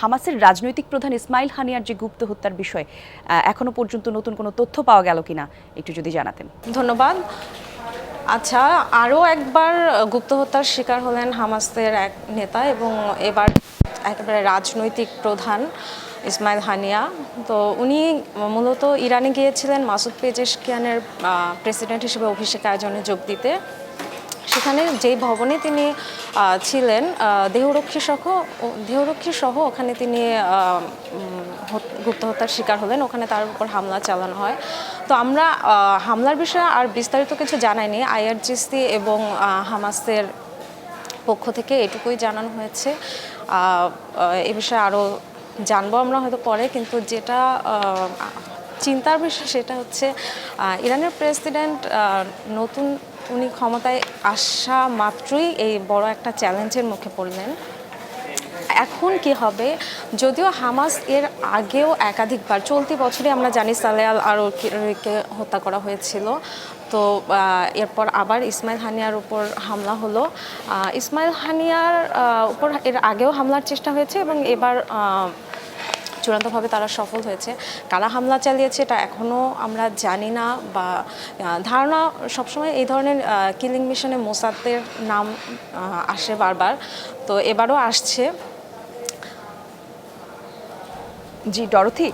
হামাসের রাজনৈতিক প্রধান ইসমাইল হানিয়ার যে গুপ্ত হত্যার বিষয়ে এখনো পর্যন্ত নতুন কোনো তথ্য পাওয়া গেল কিনা একটু যদি জানাতেন। ধন্যবাদ। আচ্ছা, আরও একবার গুপ্ত হত্যার শিকার হলেন হামাসের এক নেতা এবং এবার একেবারে রাজনৈতিক প্রধান ইসমাইল হানিয়া। তো উনি মূলত ইরানে গিয়েছিলেন মাসুদ পেজেশকিয়ানের প্রেসিডেন্ট হিসেবে অভিষেক আয়োজনে যোগ দিতে। সেখানে যেই ভবনে তিনি ছিলেন দেহরক্ষী সহ ওখানে তিনি গুপ্ত হত্যার শিকার হলেন। ওখানে তার উপর হামলা চালানো হয়। তো আমরা হামলার বিষয়ে আর বিস্তারিত কিছু জানাইনি। আইআরজিসি এবং হামাসের পক্ষ থেকে এটুকুই জানানো হয়েছে। এ বিষয়ে আরও জানবো আমরা হয়তো পরে, কিন্তু যেটা চিন্তার বিষয় সেটা হচ্ছে ইরানের প্রেসিডেন্ট নতুন উনি ক্ষমতায় আসা মাত্রই এই বড় একটা চ্যালেঞ্জের মুখে পড়লেন। এখন কি হবে? যদিও হামাস এর আগেও একাধিকবার চলতি বছরে আমরা জানি সালেহ আল আরোরিকে হত্যা করা হয়েছিল। তো এরপর আবার ইসমাইল হানিয়ার উপর হামলা হলো। ইসমাইল হানিয়ার উপর এর আগেও হামলার চেষ্টা হয়েছে এবং এবার চূড়ান্তভাবে তারা সফল হয়েছে। কারা হামলা চালিয়েছে এটা এখনও আমরা জানি না, বা ধারণা সবসময় এই ধরনের কিলিং মিশনে মোসাদের নাম আসে বারবার, তো এবারও আসছে। জি ডরথি,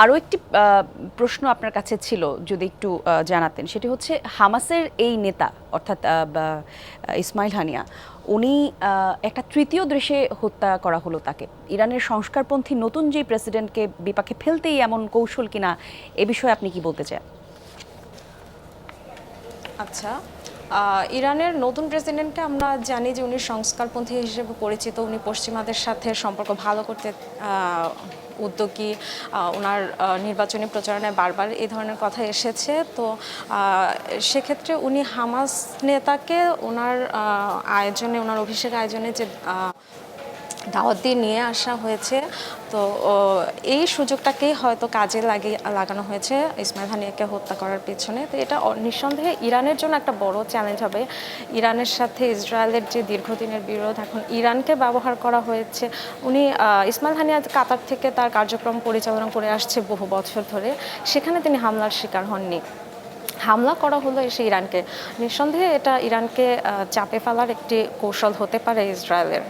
আরও একটি প্রশ্ন আপনার কাছে ছিল, যদি একটু জানাতেন। সেটি হচ্ছে হামাসের এই নেতা অর্থাৎ ইসমাইল হানিয়া, উনি একটা তৃতীয় দেশে হত্যা করা হলো তাকে। ইরানের সংস্কারপন্থী নতুন যে প্রেসিডেন্টকে বিপাকে ফেলতেই এমন কৌশল কিনা, এ বিষয়ে আপনি কি বলতে চান? আচ্ছা, ইরানের নতুন প্রেসিডেন্টকে আমরা জানি যে উনি সংস্কারপন্থী হিসেবে পরিচিত। উনি পশ্চিমাদের সাথে সম্পর্ক ভালো করতে উদ্যোগী। ওনার নির্বাচনী প্রচারণায় বারবার এই ধরনের কথা এসেছে। তো সেক্ষেত্রে উনি হামাস নেতাকে ওনার আয়োজনে, ওনার অভিষেক আয়োজনে যে দাওয়াত দিয়ে নিয়ে আসা হয়েছে, তো এই সুযোগটাকেই হয়তো কাজে লাগানো হয়েছে ইসমাইল হানিয়াকে হত্যা করার পেছনে। তো এটা নিঃসন্দেহে ইরানের জন্য একটা বড় চ্যালেঞ্জ হবে। ইরানের সাথে ইসরায়েলের যে দীর্ঘদিনের বিরোধ, এখন ইরানকে ব্যবহার করা হয়েছে। উনি ইসমাইল হানিয়া কাতার থেকে তার কার্যক্রম পরিচালনা করে আসছে বহু বছর ধরে, সেখানে তিনি হামলার শিকার হননি। হামলা করা হলো এসে ইরানকে। নিঃসন্দেহে এটা ইরানকে চাপে ফেলার একটি কৌশল হতে পারে ইসরায়েলের।